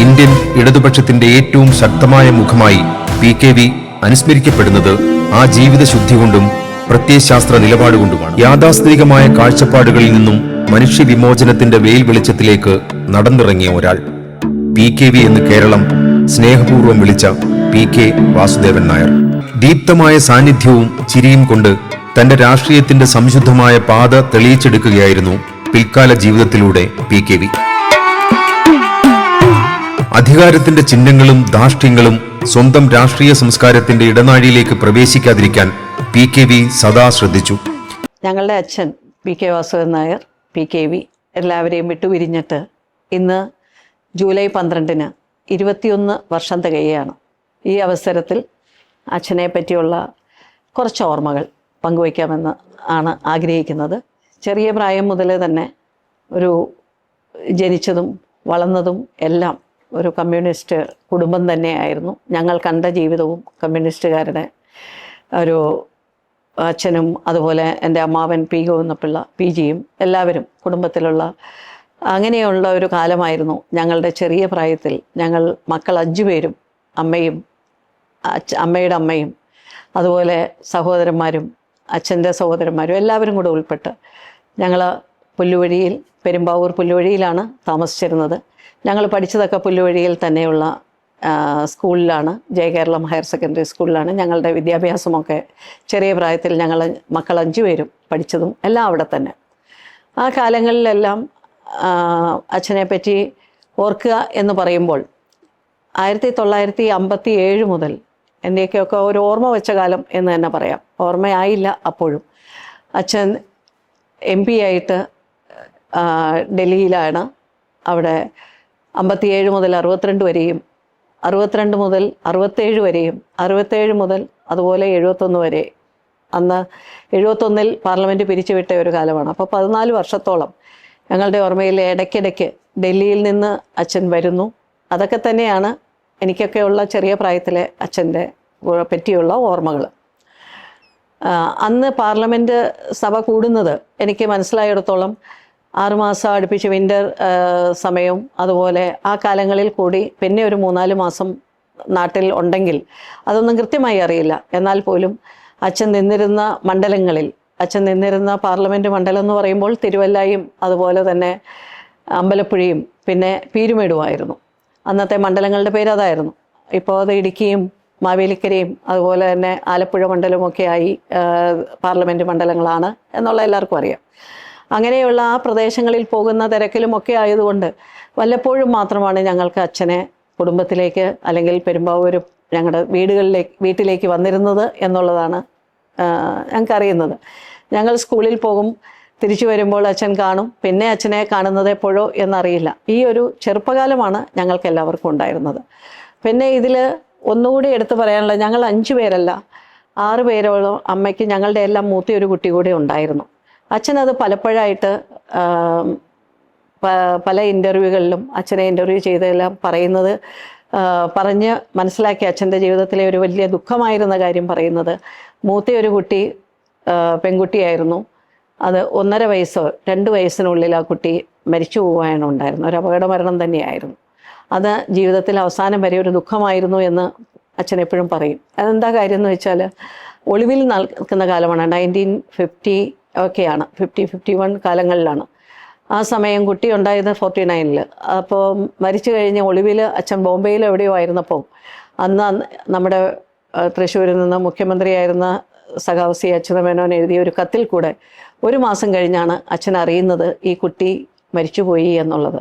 Indian ഇടതുപക്ഷത്തിന്റെ ഏറ്റവും ശക്തമായ മുഖമായി PKV അനുസ്മരിക്കപ്പെടുന്നത് ആ ജീവിതശുദ്ധി കൊണ്ടും പ്രത്യയശാസ്ത്ര നിലപാടുകൊണ്ടുമാണ്. യാഥാസ്ഥിതികമായ കാഴ്ചപ്പാടുകളിൽ നിന്നും മനുഷ്യവിമോചനത്തിന്റെ വെയിൽ വെളിച്ചത്തിലേക്ക് നടന്നിറങ്ങിയ ഒരാൾ. PKV എന്ന് കേരളം സ്നേഹപൂർവ്വം വിളിച്ച PK വാസുദേവൻ നായർ. ദീപ്തമായ സാന്നിധ്യവും ചിരിയും കൊണ്ട് തന്റെ രാഷ്ട്രീയത്തിന്റെ സംശുദ്ധമായ പാത തെളിയിച്ചെടുക്കുകയായിരുന്നു പിൽക്കാല ജീവിതത്തിലൂടെ PKV. അധികാരത്തിന്റെ ചിഹ്നങ്ങളും ധാർഷ്ട്യങ്ങളും സ്വന്തം രാഷ്ട്രീയ സംസ്കാരത്തിന്റെ ഇടനാഴിയിലേക്ക് പ്രവേശിക്കാതിരിക്കാൻ PKV സദാ ശ്രദ്ധിച്ചു. ഞങ്ങളുടെ അച്ഛൻ PK വാസുദേവൻ നായർ PKV എല്ലാവരെയും വിട്ടുപിരിഞ്ഞിട്ട് ഇന്ന് ജൂലൈ 12-ന് 21 വർഷം തികയാണ്. ഈ അവസരത്തിൽ അച്ഛനെ പറ്റിയുള്ള കുറച്ച് ഓർമ്മകൾ പങ്കുവയ്ക്കാമെന്ന് ആണ് ആഗ്രഹിക്കുന്നത്. ചെറിയ പ്രായം മുതൽ തന്നെ ജനിച്ചതും വളർന്നതും എല്ലാം ഒരു കമ്മ്യൂണിസ്റ്റ് കുടുംബം തന്നെയായിരുന്നു. ഞങ്ങൾ കണ്ട ജീവിതവും കമ്മ്യൂണിസ്റ്റുകാരുടെ അച്ഛനും അതുപോലെ എൻ്റെ അമ്മാവൻ P. ഗോവിന്ദപിള്ള PGയും എല്ലാവരും കുടുംബത്തിലുള്ള അങ്ങനെയുള്ള ഒരു കാലമായിരുന്നു. ഞങ്ങളുടെ ചെറിയ പ്രായത്തിൽ ഞങ്ങൾ മക്കൾ 5 പേരും അമ്മയുടെ അമ്മയും അതുപോലെ സഹോദരന്മാരും അച്ഛൻ്റെ സഹോദരന്മാരും എല്ലാവരും കൂടെ ഉൾപ്പെട്ട് ഞങ്ങൾ പെരുമ്പാവൂർ പുല്ലുവഴിയിലാണ് താമസിച്ചിരുന്നത്. ഞങ്ങൾ പഠിച്ചതൊക്കെ പുല്ലുവഴിയിൽ തന്നെയുള്ള സ്കൂളിലാണ്, ജയകേരളം ഹയർ സെക്കൻഡറി സ്കൂളിലാണ്. ഞങ്ങളുടെ വിദ്യാഭ്യാസമൊക്കെ ചെറിയ പ്രായത്തിൽ ഞങ്ങൾ മക്കൾ 5 പേരും പഠിച്ചതും എല്ലാം അവിടെ തന്നെ. ആ കാലങ്ങളിലെല്ലാം അച്ഛനെ പറ്റി ഓർക്കുക എന്ന് പറയുമ്പോൾ 1957 മുതൽ എൻ്റെയൊക്കെ ഒരു ഓർമ്മ വെച്ച കാലം എന്ന് തന്നെ പറയാം. ഓർമ്മയായില്ല അപ്പോഴും. അച്ഛൻ MP ആയിട്ട് ഡൽഹിയിലാണ്. അവിടെ 57 മുതൽ 62 വരെയും 62 മുതൽ 67 വരെയും 67 മുതൽ അതുപോലെ 71 വരെ. അന്ന് 71-ൽ പാർലമെൻറ്റ് പിരിച്ചുവിട്ട ഒരു കാലമാണ്. അപ്പോൾ 14 വർഷത്തോളം ഞങ്ങളുടെ ഓർമ്മയിൽ ഇടയ്ക്കിടയ്ക്ക് ഡൽഹിയിൽ നിന്ന് അച്ഛൻ വരുന്നു. അതൊക്കെ തന്നെയാണ് എനിക്കൊക്കെയുള്ള ചെറിയ പ്രായത്തിലെ അച്ഛൻ്റെ പറ്റിയുള്ള ഓർമ്മകൾ. അന്ന് പാർലമെൻറ്റ് സഭ കൂടുന്നത് എനിക്ക് മനസ്സിലായിടത്തോളം 6 മാസം അടുപ്പിച്ച് വിൻ്റർ സമയവും അതുപോലെ ആ കാലങ്ങളിൽ കൂടി പിന്നെ ഒരു 3-4 മാസം നാട്ടിൽ ഉണ്ടെങ്കിൽ അതൊന്നും കൃത്യമായി അറിയില്ല. എന്നാൽ പോലും അച്ഛൻ നിന്നിരുന്ന മണ്ഡലങ്ങളിൽ, അച്ഛൻ നിന്നിരുന്ന പാർലമെൻറ്റ് മണ്ഡലം എന്ന് പറയുമ്പോൾ തിരുവല്ലയും അതുപോലെ തന്നെ അമ്പലപ്പുഴയും പിന്നെ പീരുമേടുമായിരുന്നു. അന്നത്തെ മണ്ഡലങ്ങളുടെ പേര് അതായിരുന്നു. ഇപ്പോൾ അത് ഇടുക്കിയും മാവേലിക്കരയും അതുപോലെ തന്നെ ആലപ്പുഴ മണ്ഡലമൊക്കെ ആയി പാർലമെൻറ്റ് മണ്ഡലങ്ങളാണ് എന്നുള്ള എല്ലാവർക്കും അറിയാം. അങ്ങനെയുള്ള ആ പ്രദേശങ്ങളിൽ പോകുന്ന തിരക്കിലുമൊക്കെ ആയതുകൊണ്ട് വല്ലപ്പോഴും മാത്രമാണ് ഞങ്ങൾക്ക് അച്ഛനെ കുടുംബത്തിലേക്ക് അല്ലെങ്കിൽ പെരുമ്പാവൂർ ഞങ്ങളുടെ വീട്ടിലേക്ക് വന്നിരുന്നത് എന്നുള്ളതാണ് ഞങ്ങൾക്കറിയുന്നത്. ഞങ്ങൾ സ്കൂളിൽ പോകും, തിരിച്ചു വരുമ്പോൾ അച്ഛൻ കാണും, പിന്നെ അച്ഛനെ കാണുന്നത് എപ്പോഴോ എന്നറിയില്ല. ഈ ഒരു ചെറുപ്പകാലമാണ് ഞങ്ങൾക്ക് എല്ലാവർക്കും ഉണ്ടായിരുന്നത്. പിന്നെ ഇതിൽ ഒന്നുകൂടി എടുത്തു പറയാനുള്ളത്, ഞങ്ങൾ 5 പേരല്ല 6 പേരോളം അമ്മയ്ക്ക് ഞങ്ങളുടെ എല്ലാം മൂത്ത ഒരു കുട്ടി കൂടെ ഉണ്ടായിരുന്നു. അച്ഛനത് പലപ്പോഴായിട്ട് പല ഇൻ്റർവ്യൂകളിലും അച്ഛനെ ഇൻ്റർവ്യൂ ചെയ്തെല്ലാം പറഞ്ഞ് മനസ്സിലാക്കി അച്ഛൻ്റെ ജീവിതത്തിലെ ഒരു വലിയ ദുഃഖമായിരുന്ന കാര്യം പറയുന്നത്, മൂത്ത ഒരു കുട്ടി പെൺകുട്ടിയായിരുന്നു. അത് 1.5 വയസ്സോ 2 വയസ്സിനുള്ളിൽ ആ കുട്ടി മരിച്ചു പോകാനാണ് ഉണ്ടായിരുന്നത്. ഒരു അപകട മരണം തന്നെയായിരുന്നു. അത് ജീവിതത്തിൽ അവസാനം വരെ ഒരു ദുഃഖമായിരുന്നു എന്ന് അച്ഛൻ എപ്പോഴും പറയും. അതെന്താ കാര്യം എന്ന് വെച്ചാൽ, ഒളിവിൽ നിൽക്കുന്ന കാലമാണ്. 1950 ഒക്കെയാണ്, 50-51 കാലങ്ങളിലാണ്. ആ സമയം കുട്ടി ഉണ്ടായത് 49-ൽ. അപ്പോൾ മരിച്ചു കഴിഞ്ഞ് ഒളിവിൽ അച്ഛൻ ബോംബെയിൽ എവിടെയോ ആയിരുന്നപ്പോൾ അന്ന് നമ്മുടെ തൃശ്ശൂരിൽ നിന്ന് മുഖ്യമന്ത്രിയായിരുന്ന സഖാവ് C. അച്യുതമേനോൻ എഴുതിയ ഒരു കത്തിൽ കൂടെ 1 മാസം കഴിഞ്ഞാണ് അച്ഛൻ അറിയുന്നത് ഈ കുട്ടി മരിച്ചുപോയി എന്നുള്ളത്.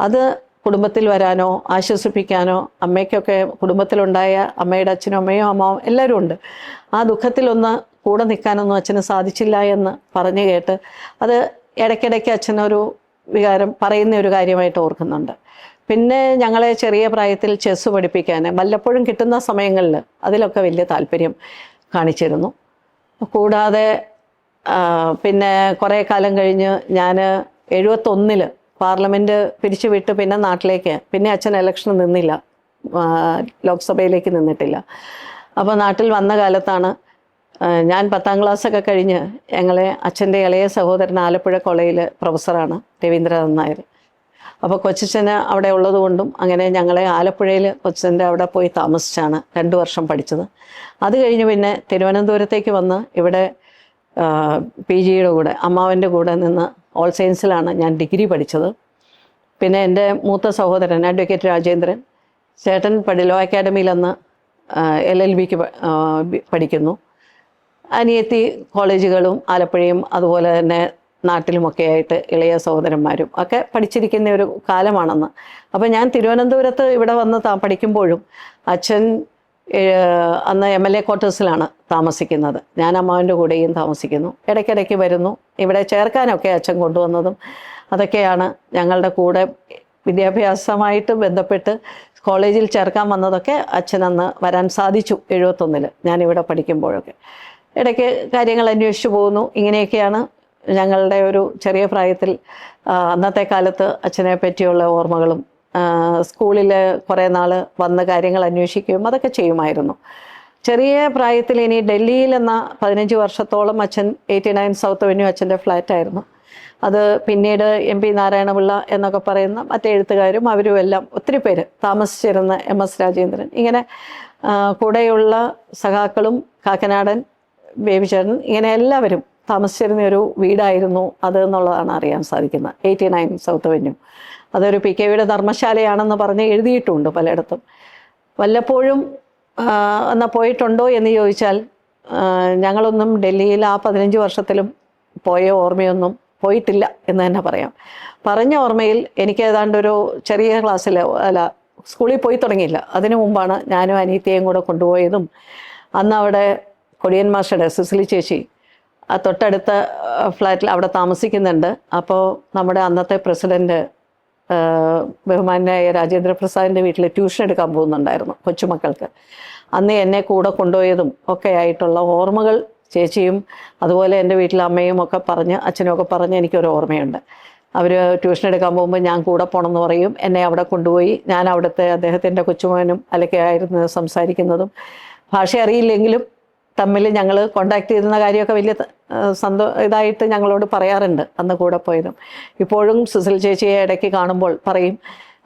അത് കുടുംബത്തിൽ വരാനോ ആശ്വസിപ്പിക്കാനോ, അമ്മയ്ക്കൊക്കെ കുടുംബത്തിലുണ്ടായ അമ്മയുടെ അച്ഛനും അമ്മയും അമ്മാവും എല്ലാവരും ഉണ്ട്, ആ ദുഃഖത്തിലൊന്ന് കൂടെ നിൽക്കാനൊന്നും അച്ഛന് സാധിച്ചില്ല എന്ന് പറഞ്ഞു കേട്ട് അത് ഇടയ്ക്കിടയ്ക്ക് അച്ഛനൊരു വികാരം പറയുന്ന ഒരു കാര്യമായിട്ട് ഓർക്കുന്നുണ്ട്. പിന്നെ ഞങ്ങളെ ചെറിയ പ്രായത്തിൽ ചെസ്സ് പഠിപ്പിക്കാൻ വല്ലപ്പോഴും കിട്ടുന്ന സമയങ്ങളിൽ അതിലൊക്കെ വലിയ താല്പര്യം കാണിച്ചിരുന്നു. കൂടാതെ പിന്നെ കുറേ കാലം കഴിഞ്ഞ് ഞാൻ 71-ൽ പാർലമെൻറ്റ് പിരിച്ചുവിട്ട് പിന്നെ നാട്ടിലേക്ക്, പിന്നെ അച്ഛൻ ഇലക്ഷന് നിന്നില്ല, ലോക്സഭയിലേക്ക് നിന്നിട്ടില്ല. അപ്പോൾ നാട്ടിൽ വന്ന കാലത്താണ് ഞാൻ 10ാം ക്ലാസ്സൊക്കെ കഴിഞ്ഞ് അച്ഛൻ്റെ ഇളയ സഹോദരൻ ആലപ്പുഴ കോളേജിൽ പ്രൊഫസറാണ് രവീന്ദ്രനാഥ് നായർ. അപ്പോൾ കൊച്ചച്ഛന് അവിടെ ഉള്ളതുകൊണ്ടും അങ്ങനെ ഞങ്ങളെ ആലപ്പുഴയിൽ കൊച്ചച്ഛൻ്റെ അവിടെ പോയി താമസിച്ചാണ് 2 വർഷം പഠിച്ചത്. അത് കഴിഞ്ഞ് പിന്നെ തിരുവനന്തപുരത്തേക്ക് വന്ന് ഇവിടെ PGയുടെ കൂടെ അമ്മാവൻ്റെ കൂടെ നിന്ന് ഓൾ സയൻസിലാണ് ഞാൻ ഡിഗ്രി പഠിച്ചത്. പിന്നെ എൻ്റെ മൂത്ത സഹോദരൻ അഡ്വക്കേറ്റ് രാജേന്ദ്രൻ, ചേട്ടൻ ലോ അക്കാഡമിയിൽ അന്ന് LLBക്ക് പഠിക്കുന്നു. അനിയത്തി കോളേജുകളും ആലപ്പുഴയും അതുപോലെ തന്നെ നാട്ടിലുമൊക്കെ ആയിട്ട് ഇളയ സഹോദരന്മാരും ഒക്കെ പഠിച്ചിരിക്കുന്ന ഒരു കാലമാണെന്ന്. അപ്പോൾ ഞാൻ തിരുവനന്തപുരത്ത് ഇവിടെ വന്ന് പഠിക്കുമ്പോഴും അച്ഛൻ അന്ന് MLA ക്വാർട്ടേഴ്സിലാണ് താമസിക്കുന്നത്. ഞാൻ അമ്മാവൻ്റെ കൂടെയും താമസിക്കുന്നു. ഇടയ്ക്കിടയ്ക്ക് വരുന്നു. ഇവിടെ ചേർക്കാനൊക്കെ അച്ഛൻ കൊണ്ടുവന്നതും അതൊക്കെയാണ്. ഞങ്ങളുടെ കൂടെ വിദ്യാഭ്യാസമായിട്ട് ബന്ധപ്പെട്ട് കോളേജിൽ ചേർക്കാൻ വന്നതൊക്കെ അച്ഛൻ അന്ന് വരാൻ സാധിച്ചു 71-ൽ ഞാനിവിടെ പഠിക്കുമ്പോഴൊക്കെ. ഇടയ്ക്ക് കാര്യങ്ങൾ അന്വേഷിച്ചു പോകുന്നു. ഇങ്ങനെയൊക്കെയാണ് ഞങ്ങളുടെ ഒരു ചെറിയ പ്രായത്തിൽ അന്നത്തെ കാലത്ത് അച്ഛനെ പറ്റിയുള്ള ഓർമ്മകളും സ്കൂളിൽ കുറേ നാൾ വന്ന കാര്യങ്ങൾ അന്വേഷിക്കുകയും അതൊക്കെ ചെയ്യുമായിരുന്നു. ചെറിയ പ്രായത്തിൽ ഇനി ഡൽഹിയിൽ എന്ന 15 വർഷത്തോളം അച്ഛൻ 89 സൗത്ത് അവന്യൂ അച്ഛൻ്റെ ഫ്ലാറ്റായിരുന്നു. അത് പിന്നീട് MP നാരായണപിള്ള എന്നൊക്കെ പറയുന്ന മറ്റേ എഴുത്തുകാരും അവരും എല്ലാം ഒത്തിരി പേര് താമസിച്ചിരുന്ന MS രാജേന്ദ്രൻ, ഇങ്ങനെ കൂടെയുള്ള സഖാക്കളും കാക്കനാടൻ ബേബിചേട്ടൻ, ഇങ്ങനെ എല്ലാവരും താമസിച്ചിരുന്ന ഒരു വീടായിരുന്നു അത് എന്നുള്ളതാണ് അറിയാൻ സാധിക്കുന്നത്. 89 സൗത്ത് അവന്യൂ. അതൊരു PKVയുടെ ധർമ്മശാലയാണെന്ന് പറഞ്ഞ് എഴുതിയിട്ടുണ്ട് പലയിടത്തും. വല്ലപ്പോഴും എന്നാൽ പോയിട്ടുണ്ടോ എന്ന് ചോദിച്ചാൽ ഞങ്ങളൊന്നും ഡൽഹിയിൽ ആ 15 വർഷത്തിലും പോയ ഓർമ്മയൊന്നും പോയിട്ടില്ല എന്ന് തന്നെ പറയാം. പറഞ്ഞ ഓർമ്മയിൽ എനിക്ക് ഏതാണ്ടൊരു ചെറിയ ക്ലാസ്സിൽ സ്കൂളിൽ പോയി തുടങ്ങിയില്ല. അതിനു മുമ്പാണ് ഞാനും അനിയത്തിയെയും കൂടെ കൊണ്ടുപോയതും. അന്ന് അവിടെ കൊടിയൻ മാസ്റ്ററുടെ സിസിലി ചേച്ചി ആ തൊട്ടടുത്ത ഫ്ലാറ്റിൽ അവിടെ താമസിക്കുന്നുണ്ട്. അപ്പോൾ നമ്മുടെ അന്നത്തെ പ്രസിഡൻറ്റ് ബഹുമാനായ രാജേന്ദ്ര പ്രസാദിൻ്റെ വീട്ടിൽ ട്യൂഷൻ എടുക്കാൻ പോകുന്നുണ്ടായിരുന്നു കൊച്ചുമക്കൾക്ക്. അന്ന് എന്നെ കൂടെ കൊണ്ടുപോയതും ഒക്കെ ആയിട്ടുള്ള ഓർമ്മകൾ ചേച്ചിയും അതുപോലെ എൻ്റെ വീട്ടിലെ അമ്മയും ഒക്കെ പറഞ്ഞ് അച്ഛനും ഒക്കെ പറഞ്ഞ് എനിക്കൊരു ഓർമ്മയുണ്ട്. അവർ ട്യൂഷൻ എടുക്കാൻ പോകുമ്പോൾ ഞാൻ കൂടെ പോകണമെന്ന് പറയും. എന്നെ അവിടെ കൊണ്ടുപോയി ഞാൻ അവിടുത്തെ അദ്ദേഹത്തിൻ്റെ കൊച്ചുമകനും അല്ലൊക്കെ ആയിരുന്നു സംസാരിക്കുന്നതും. ഭാഷ അറിയില്ലെങ്കിലും തമ്മിൽ ഞങ്ങൾ കോണ്ടാക്ട് ചെയ്തിരുന്ന കാര്യമൊക്കെ വലിയ ഇതായിട്ട് ഞങ്ങളോട് പറയാറുണ്ട് അന്ന് കൂടെ പോയതും. ഇപ്പോഴും സിസിൽ ചേച്ചിയെ ഇടയ്ക്ക് കാണുമ്പോൾ പറയും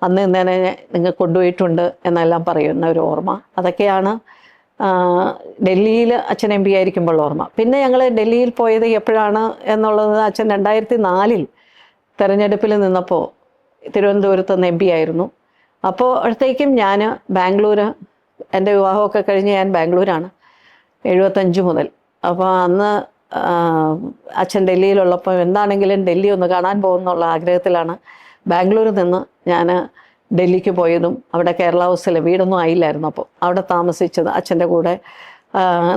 അന്ന് ഇന്നലെ നിങ്ങൾ കൊണ്ടുപോയിട്ടുണ്ട് എന്നെല്ലാം പറയുന്ന ഒരു ഓർമ്മ. അതൊക്കെയാണ് ഡൽഹിയിൽ അച്ഛൻ MP ആയിരിക്കുമ്പോൾ ഓർമ്മ. പിന്നെ ഞങ്ങൾ ഡൽഹിയിൽ പോയത് എപ്പോഴാണ് എന്നുള്ളത്, അച്ഛൻ 2004-ൽ തെരഞ്ഞെടുപ്പിൽ നിന്നപ്പോൾ തിരുവനന്തപുരത്ത് നിന്ന് MP ആയിരുന്നു. അപ്പോൾ അടുത്തേക്കും ഞാൻ ബാംഗ്ലൂർ, എൻ്റെ വിവാഹമൊക്കെ കഴിഞ്ഞ് ഞാൻ ബാംഗ്ലൂരാണ് 75 മുതൽ. അപ്പോൾ അന്ന് അച്ഛൻ ഡൽഹിയിലുള്ളപ്പോൾ എന്താണെങ്കിലും ഡൽഹി ഒന്ന് കാണാൻ പോകുന്നുള്ള ആഗ്രഹത്തിലാണ് ബാംഗ്ലൂരിൽ നിന്ന് ഞാൻ ഡൽഹിക്ക് പോയതും. അവിടെ കേരള ഹൗസിൽ വീടൊന്നും ആയില്ലായിരുന്നു. അപ്പോൾ അവിടെ താമസിച്ചത് അച്ഛൻ്റെ കൂടെ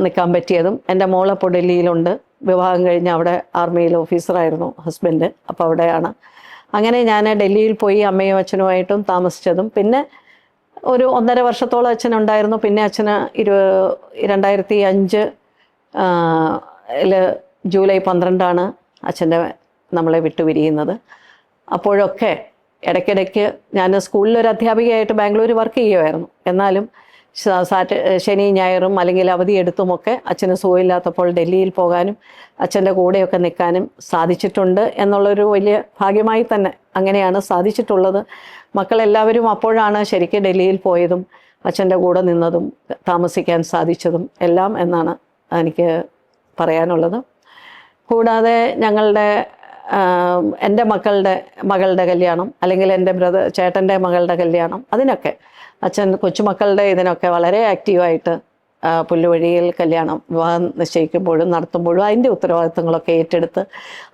നിൽക്കാൻ പറ്റിയതും. എൻ്റെ മോളപ്പോൾ ഡൽഹിയിലുണ്ട്. വിവാഹം കഴിഞ്ഞ് അവിടെ ആർമിയിൽ ഓഫീസറായിരുന്നു ഹസ്ബൻഡ്. അപ്പോൾ അവിടെയാണ്. അങ്ങനെ ഞാൻ ഡൽഹിയിൽ പോയി അമ്മയും അച്ഛനുമായിട്ടും താമസിച്ചതും. പിന്നെ ഒരു 1.5 വർഷത്തോളം അച്ഛനുണ്ടായിരുന്നു. പിന്നെ അച്ഛന് 2005 ജൂലൈ 12 അച്ഛൻ്റെ നമ്മളെ വിട്ടുപിരിയുന്നത്. അപ്പോഴൊക്കെ ഇടയ്ക്കിടയ്ക്ക് ഞാൻ സ്കൂളിലൊരു അധ്യാപികയായിട്ട് ബാംഗ്ലൂർ വർക്ക് ചെയ്യുമായിരുന്നു. എന്നാലും ശനി ഞായറും അല്ലെങ്കിൽ അവധിയെടുത്തുമൊക്കെ അച്ഛന് സുഖമില്ലാത്തപ്പോൾ ഡൽഹിയിൽ പോകാനും അച്ഛൻ്റെ കൂടെയൊക്കെ നിൽക്കാനും സാധിച്ചിട്ടുണ്ട് എന്നുള്ളൊരു വലിയ ഭാഗ്യമായി തന്നെ അങ്ങനെയാണ് സാധിച്ചിട്ടുള്ളത്. മക്കളെല്ലാവരും അപ്പോഴാണ് ശരിക്കും ഡൽഹിയിൽ പോയതും അച്ഛൻ്റെ കൂടെ നിന്നതും താമസിക്കാൻ സാധിച്ചതും എല്ലാം എന്നാണ് എനിക്ക് പറയാനുള്ളത്. കൂടാതെ ഞങ്ങളുടെ എൻ്റെ മകളുടെ കല്യാണം അല്ലെങ്കിൽ എൻ്റെ ചേട്ടൻ്റെ മകളുടെ കല്യാണം, അതിനൊക്കെ അച്ഛൻ കൊച്ചുമക്കളുടെ ഇതിനൊക്കെ വളരെ ആക്റ്റീവായിട്ട് പുല്ലുവഴിയിൽ കല്യാണം വിവാഹം നിശ്ചയിക്കുമ്പോഴും നടത്തുമ്പോഴും അതിൻ്റെ ഉത്തരവാദിത്തങ്ങളൊക്കെ ഏറ്റെടുത്ത്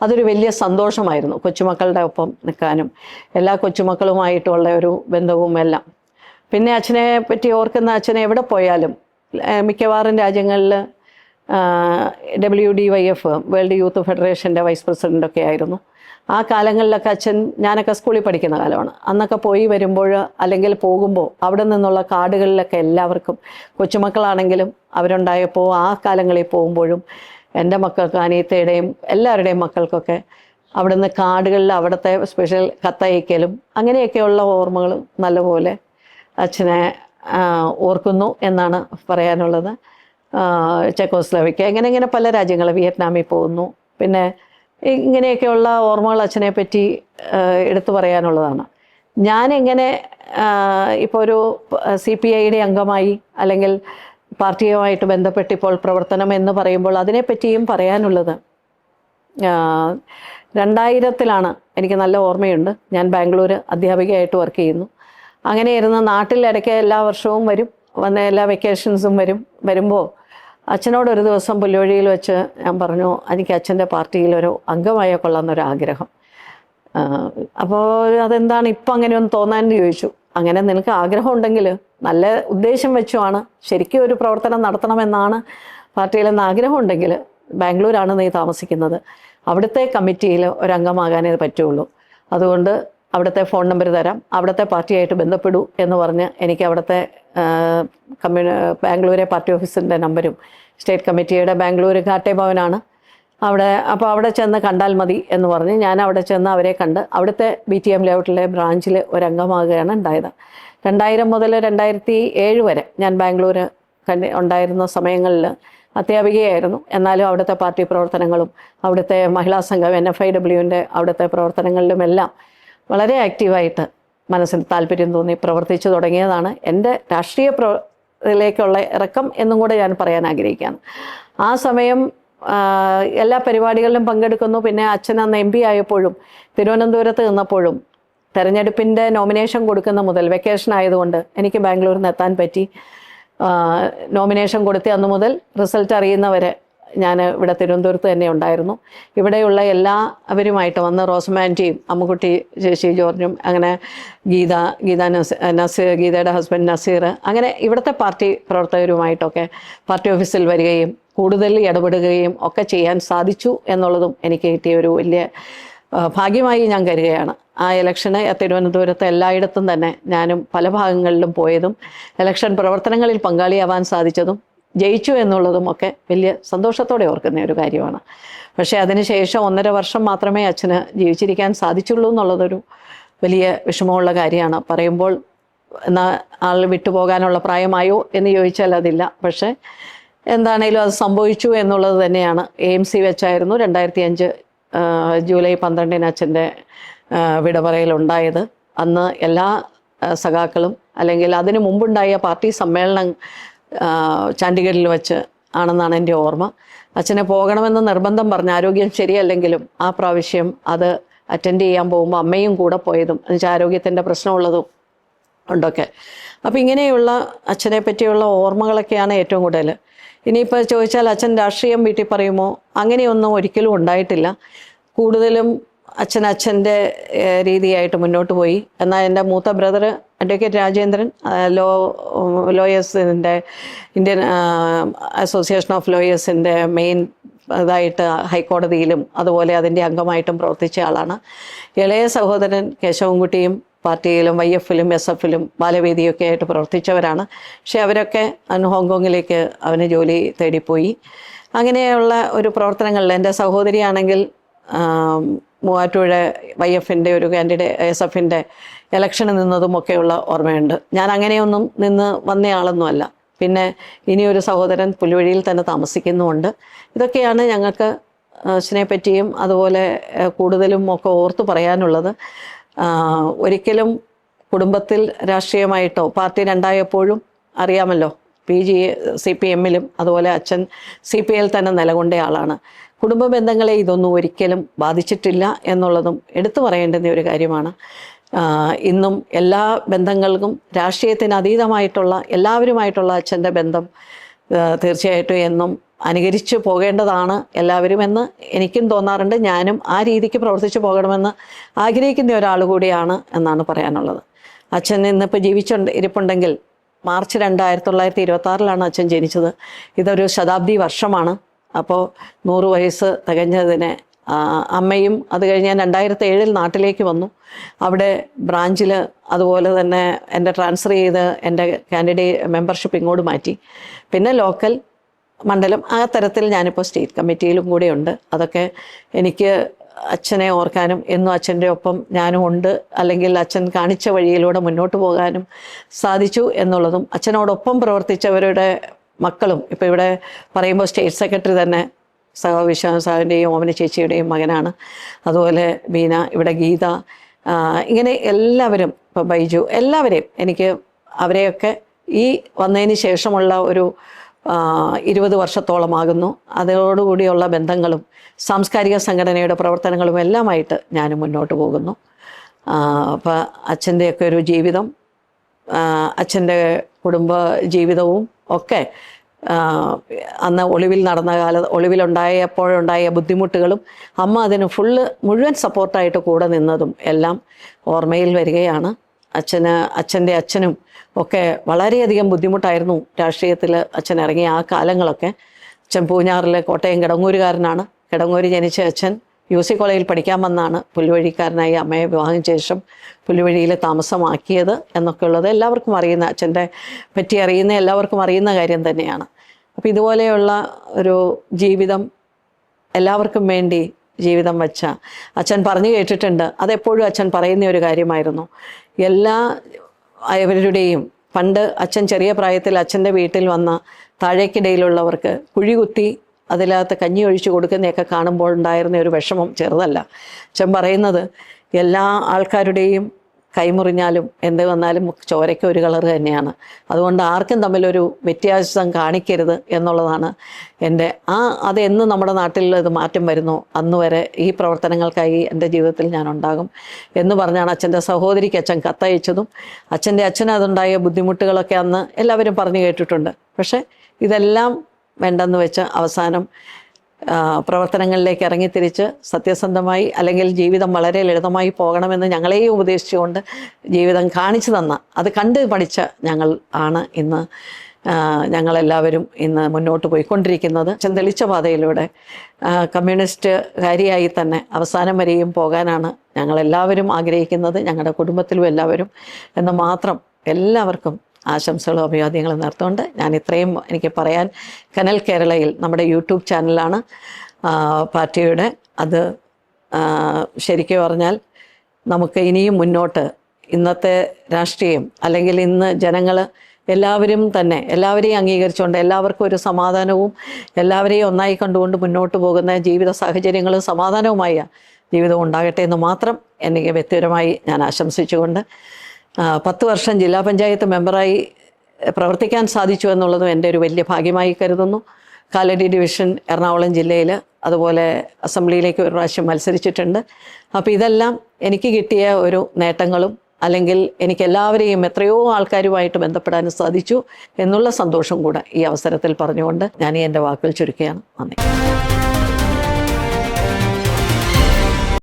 അതൊരു വലിയ സന്തോഷമായിരുന്നു. കൊച്ചുമക്കളുടെ ഒപ്പം നിൽക്കാനും എല്ലാ കൊച്ചുമക്കളുമായിട്ടുള്ള ഒരു ബന്ധവും എല്ലാം. പിന്നെ അച്ഛനെ പറ്റി ഓർക്കുന്ന, അച്ഛനെ എവിടെ പോയാലും മിക്കവാറും രാജ്യങ്ങളിൽ WDYF വേൾഡ് യൂത്ത് ഫെഡറേഷൻ്റെ വൈസ് പ്രസിഡൻ്റൊക്കെ ആയിരുന്നു. ആ കാലങ്ങളിലൊക്കെ അച്ഛൻ, ഞാനൊക്കെ സ്കൂളിൽ പഠിക്കുന്ന കാലമാണ്, അന്നൊക്കെ പോയി വരുമ്പോൾ അല്ലെങ്കിൽ പോകുമ്പോൾ അവിടെ നിന്നുള്ള കാർഡുകളിലൊക്കെ എല്ലാവർക്കും, കൊച്ചുമക്കളാണെങ്കിലും അവരുണ്ടായപ്പോൾ ആ കാലങ്ങളിൽ പോകുമ്പോഴും എൻ്റെ മക്കൾക്ക്, അനിയത്തയുടെയും എല്ലാവരുടെയും മക്കൾക്കൊക്കെ അവിടുന്ന് കാർഡുകളിൽ അവിടുത്തെ സ്പെഷ്യൽ കത്തയക്കലും അങ്ങനെയൊക്കെയുള്ള ഓർമ്മകൾ നല്ലപോലെ അച്ഛനെ ഓർക്കുന്നു എന്നാണ് പറയാനുള്ളത്. ചെക്കോസ്ലോവാക്യ, ഇങ്ങനെ പല രാജ്യങ്ങൾ, വിയറ്റ്നാമിൽ പോകുന്നു. പിന്നെ ഇങ്ങനെയൊക്കെയുള്ള ഓർമ്മകൾ അച്ഛനെ പറ്റി എടുത്തു പറയാനുള്ളതാണ്. ഞാനെങ്ങനെ ഇപ്പോൾ ഒരു CPIയുടെ അംഗമായി അല്ലെങ്കിൽ പാർട്ടിയുമായിട്ട് ബന്ധപ്പെട്ട് ഇപ്പോൾ പ്രവർത്തനം എന്ന് പറയുമ്പോൾ അതിനെപ്പറ്റിയും പറയാനുള്ളത് 2000-ലാണ് എനിക്ക് നല്ല ഓർമ്മയുണ്ട്. ഞാൻ ബാംഗ്ലൂർ അധ്യാപികയായിട്ട് വർക്ക് ചെയ്യുന്നു. അങ്ങനെ ഇരുന്ന് നാട്ടിൽ ഇടയ്ക്ക് എല്ലാ വർഷവും വന്ന എല്ലാ വെക്കേഷൻസും വരുമ്പോൾ അച്ഛനോടൊരു ദിവസം പുല്ലുവഴിയിൽ വെച്ച് ഞാൻ പറഞ്ഞു, എനിക്ക് അച്ഛൻ്റെ പാർട്ടിയിലൊരു അംഗമായ കൊള്ളാമെന്നൊരാഗ്രഹം. അപ്പോൾ അതെന്താണ് ഇപ്പം അങ്ങനെയൊന്ന് തോന്നാനെന്ന് ചോദിച്ചു. അങ്ങനെ നിനക്ക് ആഗ്രഹം ഉണ്ടെങ്കിൽ നല്ല ഉദ്ദേശം വെച്ചുമാണ്, ശരിക്കും ഒരു പ്രവർത്തനം നടത്തണമെന്നാണ് പാർട്ടിയിലെന്ന് ആഗ്രഹം ഉണ്ടെങ്കിൽ ബാംഗ്ലൂരാണ് നീ താമസിക്കുന്നത്, അവിടുത്തെ കമ്മിറ്റിയിൽ ഒരംഗമാകാനേ പറ്റുള്ളൂ. അതുകൊണ്ട് അവിടുത്തെ ഫോൺ നമ്പർ തരാം, അവിടുത്തെ പാർട്ടിയായിട്ട് ബന്ധപ്പെടൂ എന്ന് പറഞ്ഞ് എനിക്ക് അവിടുത്തെ ബാംഗ്ലൂരെ പാർട്ടി ഓഫീസിൻ്റെ നമ്പരും, സ്റ്റേറ്റ് കമ്മിറ്റിയുടെ ബാംഗ്ലൂർ ഘാട്ടെ ഭവനാണ് അപ്പോൾ അവിടെ ചെന്ന് കണ്ടാൽ മതി എന്ന് പറഞ്ഞ് ഞാൻ അവിടെ ചെന്ന് അവരെ കണ്ട് അവിടുത്തെ BTM ലേഔട്ടിലെ ബ്രാഞ്ചിൽ ഒരംഗമാകുകയാണ് ഉണ്ടായത്. 2000 മുതൽ 2007 വരെ ഞാൻ ബാംഗ്ലൂർ ഉണ്ടായിരുന്ന സമയങ്ങളിൽ അധ്യാപികയായിരുന്നു. എന്നാലും അവിടുത്തെ പാർട്ടി പ്രവർത്തനങ്ങളും അവിടുത്തെ മഹിളാ സംഘം NFIWൻ്റെ അവിടുത്തെ പ്രവർത്തനങ്ങളിലുമെല്ലാം വളരെ ആക്റ്റീവായിട്ട് മനസ്സിന് താല്പര്യം തോന്നി പ്രവർത്തിച്ചു തുടങ്ങിയതാണ്. എൻ്റെ രാഷ്ട്രീയ ഇതിലേക്കുള്ള ഇറക്കം എന്നും കൂടെ ഞാൻ പറയാൻ ആഗ്രഹിക്കുകയാണ്. ആ സമയം എല്ലാ പരിപാടികളിലും പങ്കെടുക്കുന്നു. പിന്നെ അച്ഛൻ അന്ന് MP ആയപ്പോഴും തിരുവനന്തപുരത്ത് നിന്നപ്പോഴും തെരഞ്ഞെടുപ്പിൻ്റെ നോമിനേഷൻ കൊടുക്കുന്ന മുതൽ, വെക്കേഷൻ ആയതുകൊണ്ട് എനിക്ക് ബാംഗ്ലൂരിൽ നിന്ന് എത്താൻ പറ്റി. നോമിനേഷൻ കൊടുത്ത അന്ന് മുതൽ റിസൾട്ട് അറിയുന്നവരെ ഞാൻ ഇവിടെ തിരുവനന്തപുരത്ത് തന്നെ ഉണ്ടായിരുന്നു. ഇവിടെയുള്ള എല്ലാവരുമായിട്ട് വന്ന് റോസമാൻറ്റിയും അമ്മുക്കുട്ടി ജേശി ജോർജും അങ്ങനെ ഗീതയുടെ ഹസ്ബൻഡ് നസീർ, അങ്ങനെ ഇവിടുത്തെ പാർട്ടി പ്രവർത്തകരുമായിട്ടൊക്കെ പാർട്ടി ഓഫീസിൽ വരികയും കൂടുതൽ ഇടപെടുകയും ഒക്കെ ചെയ്യാൻ സാധിച്ചു എന്നുള്ളതും എനിക്ക് കിട്ടിയ ഒരു വലിയ ഭാഗ്യമായി ഞാൻ കരുതുകയാണ്. ആ ഇലക്ഷന് തിരുവനന്തപുരത്ത് എല്ലായിടത്തും തന്നെ ഞാനും പല ഭാഗങ്ങളിലും പോയതും ഇലക്ഷൻ പ്രവർത്തനങ്ങളിൽ പങ്കാളിയാവാൻ സാധിച്ചതും ജയിച്ചു എന്നുള്ളതും ഒക്കെ വലിയ സന്തോഷത്തോടെ ഓർക്കുന്ന ഒരു കാര്യമാണ്. പക്ഷേ അതിനുശേഷം 1.5 വർഷം മാത്രമേ അച്ഛന് ജീവിച്ചിരിക്കാൻ സാധിച്ചുള്ളൂ എന്നുള്ളതൊരു വലിയ വിഷമമുള്ള കാര്യമാണ്. പറയുമ്പോൾ എന്നാൽ ആൾ വിട്ടുപോകാനുള്ള പ്രായമായോ എന്ന് ചോദിച്ചാൽ അതില്ല. പക്ഷേ എന്താണേലും അത് സംഭവിച്ചു എന്നുള്ളത് തന്നെയാണ്. AMC വെച്ചായിരുന്നു 2005 ജൂലൈ 12 അച്ഛൻ്റെ വിടപറയലുണ്ടായത്. അന്ന് എല്ലാ സഖാക്കളും അല്ലെങ്കിൽ അതിനു മുമ്പുണ്ടായ പാർട്ടി സമ്മേളനം ചണ്ഡീഗഡിൽ വെച്ച് ആണെന്നാണ് എൻ്റെ ഓർമ്മ. അച്ഛനെ പോകണമെന്ന് നിർബന്ധം പറഞ്ഞ, ആരോഗ്യം ശരിയല്ലെങ്കിലും ആ പ്രാവശ്യം അത് അറ്റൻഡ് ചെയ്യാൻ പോകുമ്പോൾ അമ്മയും കൂടെ പോയതും, എന്നുവെച്ചാൽ ആരോഗ്യത്തിൻ്റെ പ്രശ്നമുള്ളതും ഉണ്ടൊക്കെ. അപ്പം ഇങ്ങനെയുള്ള അച്ഛനെ പറ്റിയുള്ള ഓർമ്മകളൊക്കെയാണ് ഏറ്റവും കൂടുതൽ. ഇനിയിപ്പോൾ ചോദിച്ചാൽ അച്ഛൻ രാഷ്ട്രീയം വീട്ടിൽ പറയുമോ, അങ്ങനെയൊന്നും ഒരിക്കലും ഉണ്ടായിട്ടില്ല. കൂടുതലും അച്ഛൻ്റെ രീതിയായിട്ട് മുന്നോട്ട് പോയി. എന്നാൽ എൻ്റെ മൂത്ത ബ്രദർ അഡ്വക്കേറ്റ് രാജേന്ദ്രൻ ലോയേഴ്സിൻ്റെ ഇന്ത്യൻ അസോസിയേഷൻ ഓഫ് ലോയേഴ്സിൻ്റെ മെയിൻ ഇതായിട്ട് ഹൈക്കോടതിയിലും അതുപോലെ അതിൻ്റെ അംഗമായിട്ടും പ്രവർത്തിച്ച ആളാണ്. ഇളയ സഹോദരൻ കേശവൻകുട്ടിയും പാർട്ടിയിലും YF-ലും SF-ലും ബാലവേദിയൊക്കെ ആയിട്ട് പ്രവർത്തിച്ചവരാണ്. പക്ഷെ അവരൊക്കെ ഹോങ്കോങ്ങിലേക്ക് അവന് ജോലി തേടിപ്പോയി. അങ്ങനെയുള്ള ഒരു പ്രവർത്തനങ്ങളിൽ എൻ്റെ സഹോദരിയാണെങ്കിൽ മൂവാറ്റുപുഴ YF-ൻ്റെ ഒരു കാൻഡിഡേറ്റ് SF-ൻ്റെ ഇലക്ഷന് നിന്നതുമൊക്കെയുള്ള ഓർമ്മയുണ്ട്. ഞാൻ അങ്ങനെയൊന്നും നിന്ന് വന്നയാളൊന്നുമല്ല. പിന്നെ ഇനിയൊരു സഹോദരൻ പുല്ലുവഴിയിൽ തന്നെ താമസിക്കുന്നുമുണ്ട്. ഇതൊക്കെയാണ് ഞങ്ങൾക്ക് അച്ഛനെ പറ്റിയും അതുപോലെ കൂടുതലും ഒക്കെ ഓർത്ത് പറയാനുള്ളത്. ഒരിക്കലും കുടുംബത്തിൽ രാഷ്ട്രീയമായിട്ടോ, പാർട്ടി രണ്ടായപ്പോഴും അറിയാമല്ലോ, PG CPM-ലും അതുപോലെ അച്ഛൻ CPI തന്നെ നിലകൊണ്ട ആളാണ്. കുടുംബ ബന്ധങ്ങളെ ഇതൊന്നും ഒരിക്കലും ബാധിച്ചിട്ടില്ല എന്നുള്ളതും എടുത്തു പറയേണ്ടുന്ന ഒരു കാര്യമാണ്. ഇന്നും എല്ലാ ബന്ധങ്ങൾക്കും രാഷ്ട്രീയത്തിന് അതീതമായിട്ടുള്ള എല്ലാവരുമായിട്ടുള്ള അച്ഛൻ്റെ ബന്ധം തീർച്ചയായിട്ടും എന്നും അനുകരിച്ച് പോകേണ്ടതാണ് എല്ലാവരും എന്ന് എനിക്കും തോന്നാറുണ്ട്. ഞാനും ആ രീതിക്ക് പ്രവർത്തിച്ചു പോകണമെന്ന് ആഗ്രഹിക്കുന്ന ഒരാൾ കൂടിയാണ് എന്നാണ് പറയാനുള്ളത്. അച്ഛൻ ഇന്നിപ്പോൾ ഇരിപ്പുണ്ടെങ്കിൽ മാർച്ച് 1926 അച്ഛൻ ജനിച്ചത്. ഇതൊരു ശതാബ്ദി വർഷമാണ്. അപ്പോൾ 100 വയസ്സ് തികഞ്ഞതിനെ അമ്മയും അത് കഴിഞ്ഞ് ഞാൻ 2007 നാട്ടിലേക്ക് വന്നു. അവിടെ ബ്രാഞ്ചിൽ അതുപോലെ തന്നെ എൻ്റെ ട്രാൻസ്ഫർ ചെയ്ത് എൻ്റെ കാൻഡിഡേറ്റ് മെമ്പർഷിപ്പ് ഇങ്ങോട്ട് മാറ്റി. പിന്നെ ലോക്കൽ മണ്ഡലം ആ തരത്തിൽ ഞാനിപ്പോൾ സ്റ്റേറ്റ് കമ്മിറ്റിയിലും കൂടെ ഉണ്ട്. അതൊക്കെ എനിക്ക് അച്ഛനെ ഓർക്കാനും എന്നും അച്ഛൻ്റെ ഒപ്പം ഞാനും ഉണ്ട്, അല്ലെങ്കിൽ അച്ഛൻ കാണിച്ച വഴിയിലൂടെ മുന്നോട്ട് പോകാനും സാധിച്ചു എന്നുള്ളതും, അച്ഛനോടൊപ്പം പ്രവർത്തിച്ചവരുടെ മക്കളും ഇപ്പോൾ ഇവിടെ പറയുമ്പോൾ സ്റ്റേറ്റ് സെക്രട്ടറി തന്നെ വിശ്വാസ് സാറിൻ്റെയും ഓമന ചേച്ചിയുടെയും മകനാണ്. അതുപോലെ ബീന, ഇവിടെ ഗീത, ഇങ്ങനെ എല്ലാവരും, ഇപ്പോൾ ബൈജു, എല്ലാവരെയും എനിക്ക് അവരെയൊക്കെ ഈ വന്നതിന് ശേഷമുള്ള ഒരു 20 വർഷത്തോളമാകുന്നു അതോടുകൂടിയുള്ള ബന്ധങ്ങളും സാംസ്കാരിക സംഘടനയുടെ പ്രവർത്തനങ്ങളും എല്ലാമായിട്ട് ഞാൻ മുന്നോട്ട് പോകുന്നു. അപ്പോൾ അച്ഛൻ്റെയൊക്കെ ഒരു ജീവിതം, അച്ഛൻ്റെ കുടുംബ ജീവിതവും ഒക്കെ അന്ന് ഒളിവിലുണ്ടായപ്പോഴുണ്ടായ ബുദ്ധിമുട്ടുകളും അമ്മ അതിന് മുഴുവൻ സപ്പോർട്ടായിട്ട് കൂടെ നിന്നതും എല്ലാം ഓർമ്മയിൽ വരികയാണ്. അച്ഛൻ്റെ അച്ഛനും ഒക്കെ വളരെയധികം ബുദ്ധിമുട്ടായിരുന്നു രാഷ്ട്രീയത്തിൽ അച്ഛൻ ഇറങ്ങിയ ആ കാലങ്ങളൊക്കെ. അച്ഛൻ പൂഞ്ഞാറിലെ കോട്ടയം കിടങ്ങൂരുകാരനാണ്. കിടങ്ങൂര് ജനിച്ച അച്ഛൻ UC കോളേജിൽ പഠിക്കാൻ വന്നാണ് പുല്ലുവഴിക്കാരനായി അമ്മയെ വിവാഹം ശേഷം പുല്ലുവഴിയിൽ താമസമാക്കിയത് എന്നൊക്കെ ഉള്ളത് എല്ലാവർക്കും അറിയുന്ന, അച്ഛൻ്റെ പറ്റി അറിയുന്ന എല്ലാവർക്കും അറിയുന്ന കാര്യം തന്നെയാണ്. അപ്പോൾ ഇതുപോലെയുള്ള ഒരു ജീവിതം, എല്ലാവർക്കും വേണ്ടി ജീവിതം വച്ച അച്ഛൻ പറഞ്ഞു കേട്ടിട്ടുണ്ട്. അതെപ്പോഴും അച്ഛൻ പറയുന്ന ഒരു കാര്യമായിരുന്നു. അവരുടെയും പണ്ട് അച്ഛൻ ചെറിയ പ്രായത്തിൽ അച്ഛൻ്റെ വീട്ടിൽ വന്ന താഴേക്കിടയിലുള്ളവർക്ക് കുഴി അതിനകത്ത് കഞ്ഞി ഒഴിച്ചു കൊടുക്കുന്നതൊക്കെ കാണുമ്പോൾ ഉണ്ടായിരുന്ന ഒരു വിഷമം ചെറുതല്ല. അച്ഛൻ പറയുന്നത് എല്ലാ ആൾക്കാരുടെയും കൈമുറിഞ്ഞാലും എന്ത് വന്നാലും ചോരയ്ക്ക് ഒരു കളർ തന്നെയാണ്, അതുകൊണ്ട് ആർക്കും തമ്മിലൊരു വ്യത്യാസം കാണിക്കരുത് എന്നുള്ളതാണ് എൻ്റെ അതെന്ന് നമ്മുടെ നാട്ടിൽ ഇത് മാറ്റം വരുന്നു അന്ന് വരെ ഈ പ്രവർത്തനങ്ങൾക്കായി എൻ്റെ ജീവിതത്തിൽ ഞാൻ ഉണ്ടാകും എന്ന് പറഞ്ഞാണ് അച്ഛൻ്റെ സഹോദരിക്ക് അച്ഛൻ കത്തയച്ചതും. അച്ഛൻ്റെ അച്ഛനതുണ്ടായ ബുദ്ധിമുട്ടുകളൊക്കെ അന്ന് എല്ലാവരും പറഞ്ഞു കേട്ടിട്ടുണ്ട്. പക്ഷേ ഇതെല്ലാം വേണ്ടെന്ന് വെച്ച് അവസാനം പ്രവർത്തനങ്ങളിലേക്ക് ഇറങ്ങിത്തിരിച്ച് സത്യസന്ധമായി, അല്ലെങ്കിൽ ജീവിതം വളരെ ലളിതമായി പോകണമെന്ന് ഞങ്ങളെയും ഉപദേശിച്ചുകൊണ്ട് ജീവിതം കാണിച്ചു തന്ന, അത് കണ്ട് പഠിച്ച ഞങ്ങളെല്ലാവരും ഇന്ന് മുന്നോട്ട് പോയിക്കൊണ്ടിരിക്കുന്നത്. അച്ഛൻ തെളിച്ച പാതയിലൂടെ കമ്മ്യൂണിസ്റ്റുകാരിയായി തന്നെ അവസാനം വരെയും പോകാനാണ് ഞങ്ങളെല്ലാവരും ആഗ്രഹിക്കുന്നത്, ഞങ്ങളുടെ കുടുംബത്തിലും എല്ലാവരും എന്ന് മാത്രം എല്ലാവർക്കും ആശംസകളും അഭിവാദ്യങ്ങളും നേർത്തുകൊണ്ട് ഞാൻ ഇത്രയും എനിക്ക് പറയാൻ. കനൽ കേരളയിൽ നമ്മുടെ യൂട്യൂബ് ചാനലാണ് പാർട്ടിയുടെ. അത് ശരിക്കും പറഞ്ഞാൽ നമുക്ക് ഇനിയും മുന്നോട്ട് ഇന്നത്തെ രാഷ്ട്രീയം, അല്ലെങ്കിൽ ഇന്ന് ജനങ്ങൾ എല്ലാവരെയും അംഗീകരിച്ചുകൊണ്ട് എല്ലാവർക്കും ഒരു സമാധാനവും എല്ലാവരെയും ഒന്നായി കണ്ടുകൊണ്ട് മുന്നോട്ട് പോകുന്ന ജീവിത സാഹചര്യങ്ങളും സമാധാനവുമായ ജീവിതം ഉണ്ടാകട്ടെ എന്ന് മാത്രം എനിക്ക് വ്യക്തിപരമായി ഞാൻ ആശംസിച്ചുകൊണ്ട് 10 വർഷം ജില്ലാ പഞ്ചായത്ത് മെമ്പറായി പ്രവർത്തിക്കാൻ സാധിച്ചു എന്നുള്ളതും എൻ്റെ ഒരു വലിയ ഭാഗ്യമായി കരുതുന്നു. കാലടി ഡിവിഷൻ എറണാകുളം ജില്ലയിൽ, അതുപോലെ അസംബ്ലിയിലേക്ക് ഒരു പ്രാവശ്യം മത്സരിച്ചിട്ടുണ്ട്. അപ്പോൾ ഇതെല്ലാം എനിക്ക് കിട്ടിയ ഒരു നേട്ടങ്ങളും, അല്ലെങ്കിൽ എനിക്ക് എല്ലാവരെയും എത്രയോ ആൾക്കാരുമായിട്ട് ബന്ധപ്പെടാനും സാധിച്ചു എന്നുള്ള സന്തോഷം കൂടെ ഈ അവസരത്തിൽ പറഞ്ഞുകൊണ്ട് ഞാൻ എൻ്റെ വാക്കുകൾ ചുരുക്കുകയാണ്. നന്ദി.